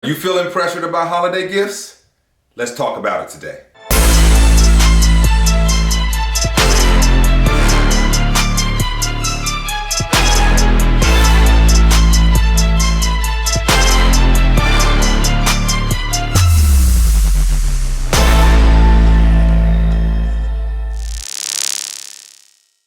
You feeling pressured about holiday gifts? Let's talk about it today.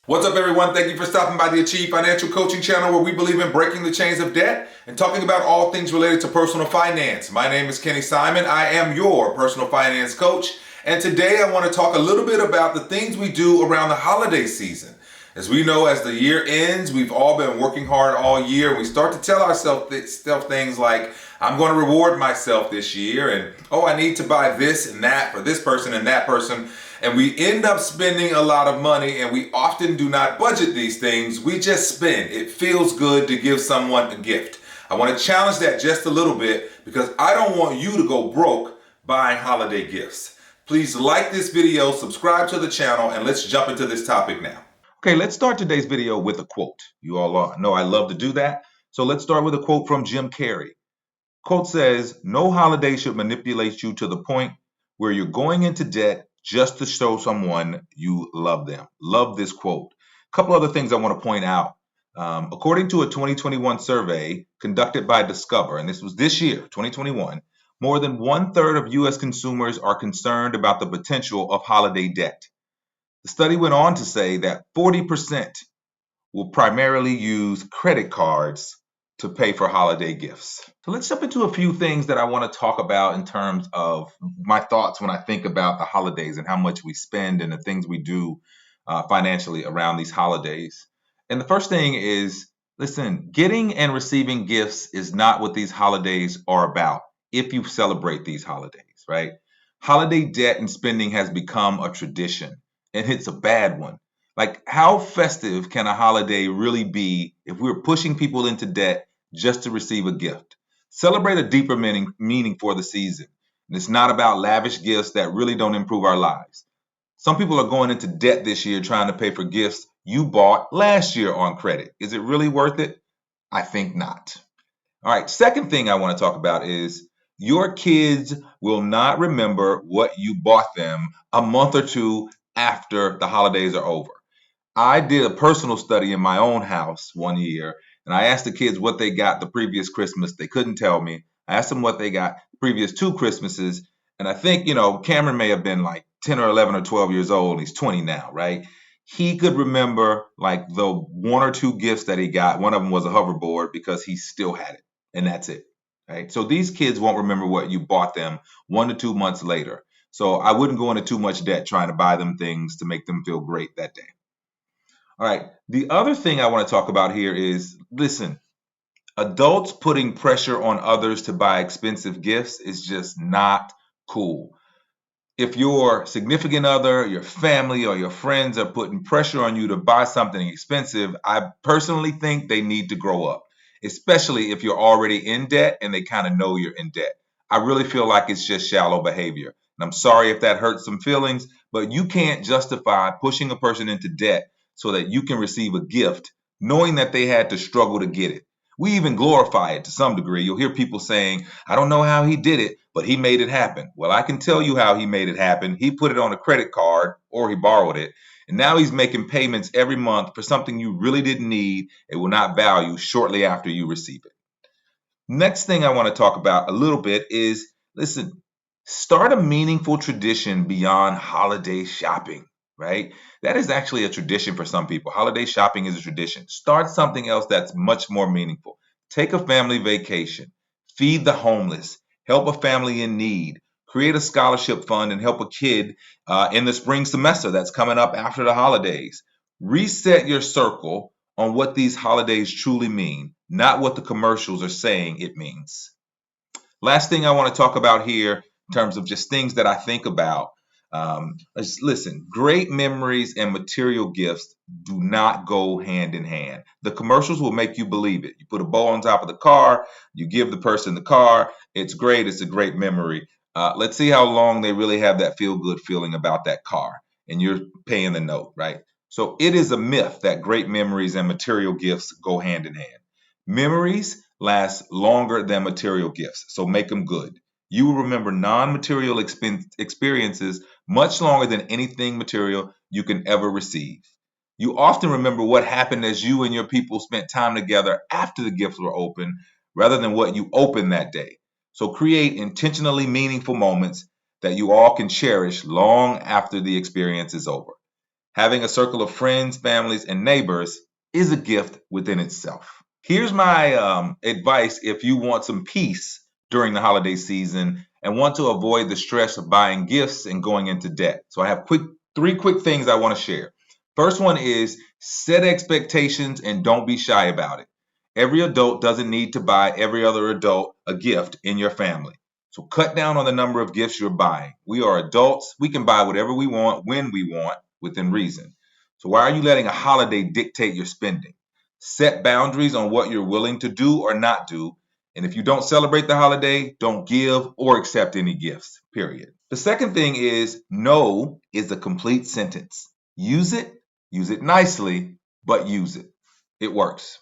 What's up, everyone? Thank you for stopping by the Achieve Financial Coaching channel, where we believe in breaking the chains of debt and talking about all things related to personal finance. My name is Kenny Simon. I am your personal finance coach. And today I want to talk a little bit about the things we do around the holiday season. As we know, as the year ends, we've all been working hard all year. We start to tell ourselves things like, I'm going to reward myself this year, and I need to buy this and that for this person and that person. And we end up spending a lot of money, and we often do not budget these things. We just spend. It feels good to give someone a gift. I want to challenge that just a little bit because I don't want you to go broke buying holiday gifts. Please like this video, subscribe to the channel, and let's jump into this topic now. Okay, let's start today's video with a quote. You all know I love to do that. So let's start with a quote from Jim Carrey. Quote says, "No holiday should manipulate you to the point where you're going into debt just to show someone you love them." Love this quote. A couple other things I want to point out. According to a 2021 survey conducted by Discover, and this was this year, 2021, more than 1/3 of U.S. consumers are concerned about the potential of holiday debt. The study went on to say that 40% will primarily use credit cards to pay for holiday gifts. So let's jump into a few things that I want to talk about in terms of my thoughts when I think about the holidays and how much we spend and the things we do financially around these holidays. And the first thing is, listen, getting and receiving gifts is not what these holidays are about if you celebrate these holidays, right? Holiday debt and spending has become a tradition, and it's a bad one. Like, how festive can a holiday really be if we're pushing people into debt just to receive a gift? Celebrate a deeper meaning for the season. And it's not about lavish gifts that really don't improve our lives. Some people are going into debt this year trying to pay for gifts you bought last year on credit. Is it really worth it? I think not. All right, second thing I want to talk about is your kids will not remember what you bought them a month or two after the holidays are over. I did a personal study in my own house one year, and I asked the kids what they got the previous Christmas. They couldn't tell me. I asked them what they got the previous two Christmases, and I think, Cameron may have been like 10 or 11 or 12 years old. He's 20 now, right? He could remember like the one or two gifts that he got. One of them was a hoverboard because he still had it, and that's it, right? So these kids won't remember what you bought them 1 to 2 months later. So I wouldn't go into too much debt trying to buy them things to make them feel great that day. All right. The other thing I want to talk about here is, listen, adults putting pressure on others to buy expensive gifts is just not cool. If your significant other, your family, or your friends are putting pressure on you to buy something expensive, I personally think they need to grow up, especially if you're already in debt and they kind of know you're in debt. I really feel like it's just shallow behavior. And I'm sorry if that hurts some feelings, but you can't justify pushing a person into debt so that you can receive a gift, knowing that they had to struggle to get it. We even glorify it to some degree. You'll hear people saying, I don't know how he did it, but he made it happen. Well, I can tell you how he made it happen. He put it on a credit card or he borrowed it. And now he's making payments every month for something you really didn't need and will not value shortly after you receive it. Next thing I want to talk about a little bit is, listen, start a meaningful tradition beyond holiday shopping, right? That is actually a tradition for some people. Holiday shopping is a tradition. Start something else that's much more meaningful. Take a family vacation, feed the homeless, help a family in need, create a scholarship fund and help a kid in the spring semester that's coming up after the holidays. Reset your circle on what these holidays truly mean, not what the commercials are saying it means. Last thing I want to talk about here in terms of just things that I think about. Listen, great memories and material gifts do not go hand in hand. The commercials will make you believe it. You put a bow on top of the car, you give the person the car, it's great, it's a great memory. Let's see how long they really have that feel-good feeling about that car, and you're paying the note, right? So it is a myth that great memories and material gifts go hand in hand. Memories last longer than material gifts, so make them good. You will remember non-material experiences much longer than anything material you can ever receive. You often remember what happened as you and your people spent time together after the gifts were opened rather than what you opened that day. So create intentionally meaningful moments that you all can cherish long after the experience is over. Having a circle of friends, families, and neighbors is a gift within itself. Here's my advice if you want some peace during the holiday season and want to avoid the stress of buying gifts and going into debt. So I have three quick things I want to share. First one is set expectations and don't be shy about it. Every adult doesn't need to buy every other adult a gift in your family. So cut down on the number of gifts you're buying. We are adults. We can buy whatever we want when we want within reason. So why are you letting a holiday dictate your spending? Set boundaries on what you're willing to do or not do. And if you don't celebrate the holiday, don't give or accept any gifts, period. The second thing is no is a complete sentence. Use it nicely, but use it. It works.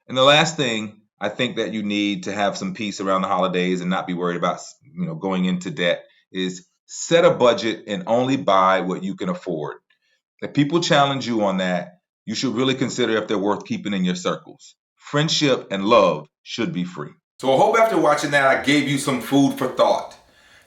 And the last thing, I think that you need to have some peace around the holidays and not be worried about, going into debt is set a budget and only buy what you can afford. If people challenge you on that, you should really consider if they're worth keeping in your circles. Friendship and love should be free. So I hope after watching that, I gave you some food for thought.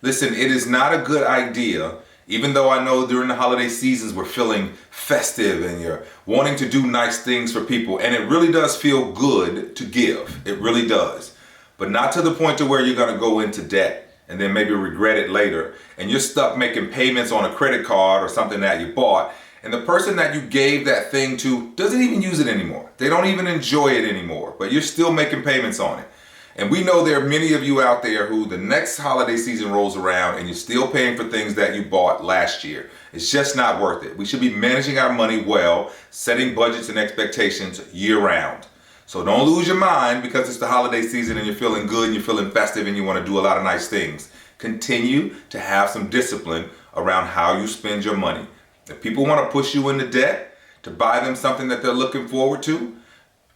Listen, it is not a good idea, even though I know during the holiday seasons we're feeling festive and you're wanting to do nice things for people, and it really does feel good to give. It really does. But not to the point to where you're going to go into debt and then maybe regret it later, and you're stuck making payments on a credit card or something that you bought, and the person that you gave that thing to doesn't even use it anymore. They don't even enjoy it anymore, but you're still making payments on it. And we know there are many of you out there who the next holiday season rolls around and you're still paying for things that you bought last year. It's just not worth it. We should be managing our money well, setting budgets and expectations year round. So don't lose your mind because it's the holiday season and you're feeling good and you're feeling festive and you want to do a lot of nice things. Continue to have some discipline around how you spend your money. If people want to push you into debt to buy them something that they're looking forward to,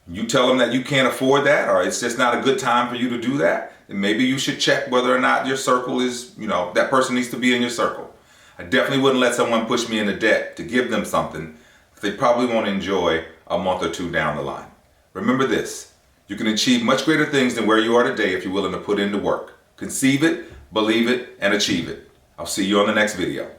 you tell them that you can't afford that or it's just not a good time for you to do that, then maybe you should check whether or not your circle is, that person needs to be in your circle. I definitely wouldn't let someone push me into debt to give them something they probably won't enjoy a month or two down the line. Remember this, you can achieve much greater things than where you are today if you're willing to put in the work. Conceive it, believe it, and achieve it. I'll see you on the next video.